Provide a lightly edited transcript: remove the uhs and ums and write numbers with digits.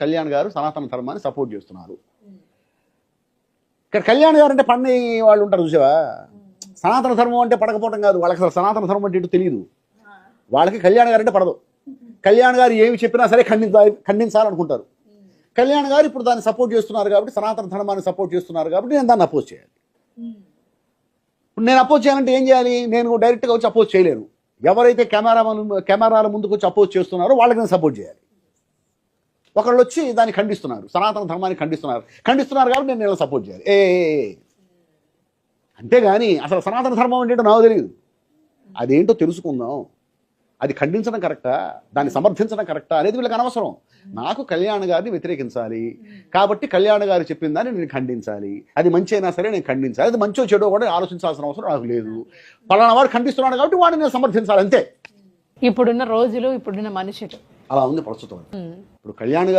కళ్యాణ్ గారు సనాతన ధర్మాన్ని సపోర్ట్ చేస్తున్నారు. ఇక్కడ కళ్యాణ్ గారు అంటే పన్ని వాళ్ళు ఉంటారు చూసావా, సనాతన ధర్మం అంటే పడకపోవడం కాదు, వాళ్ళకి అసలు సనాతన ధర్మం అంటే ఏంటో తెలియదు. వాళ్ళకి కళ్యాణ్ గారు అంటే పడదు. కళ్యాణ్ గారు ఏమి చెప్పినా సరే ఖండించాలనుకుంటారు. కళ్యాణ్ గారు ఇప్పుడు దాన్ని సపోర్ట్ చేస్తున్నారు కాబట్టి, సనాతన ధర్మాన్ని సపోర్ట్ చేస్తున్నారు కాబట్టి నేను దాన్ని అపోజ్ చేయాలి. ఇప్పుడు నేను అపోజ్ చేయాలంటే ఏం చేయాలి? నేను డైరెక్ట్గా వచ్చి అపోజ్ చేయలేను. ఎవరైతే కెమెరాల ముందుకు వచ్చి అపోజ్ చేస్తున్నారో వాళ్ళకి నేను సపోర్ట్ చేయాలి. ఒకళ్ళు వచ్చి దాన్ని ఖండిస్తున్నారు, సనాతన ధర్మాన్ని ఖండిస్తున్నారు కాబట్టి నేను సపోర్ట్ చేయాలి. అంతేగాని అసలు సనాతన ధర్మం ఏంటో నాకు తెలియదు. అదేంటో తెలుసుకుందాం, అది ఖండించడం కరెక్టా, దాన్ని సమర్థించడం కరెక్టా అనేది వీళ్ళకి అనవసరం. నాకు కళ్యాణ్ గారిని వ్యతిరేకించాలి కాబట్టి కళ్యాణ్ గారు చెప్పిన దాన్ని నేను ఖండించాలి. అది మంచి అయినా సరే నేను ఖండించాలి. అది మంచో చెడో కూడా ఆలోచించాల్సిన అవసరం నాకు లేదు. పలానా వాడు ఖండిస్తున్నాడు కాబట్టి వాడిని నేను సమర్థించాలి, అంతే. ఇప్పుడున్న రోజులు, ఇప్పుడున్న మనుషులు అలా ఉంది ప్రస్తుతం. ఇప్పుడు కళ్యాణ్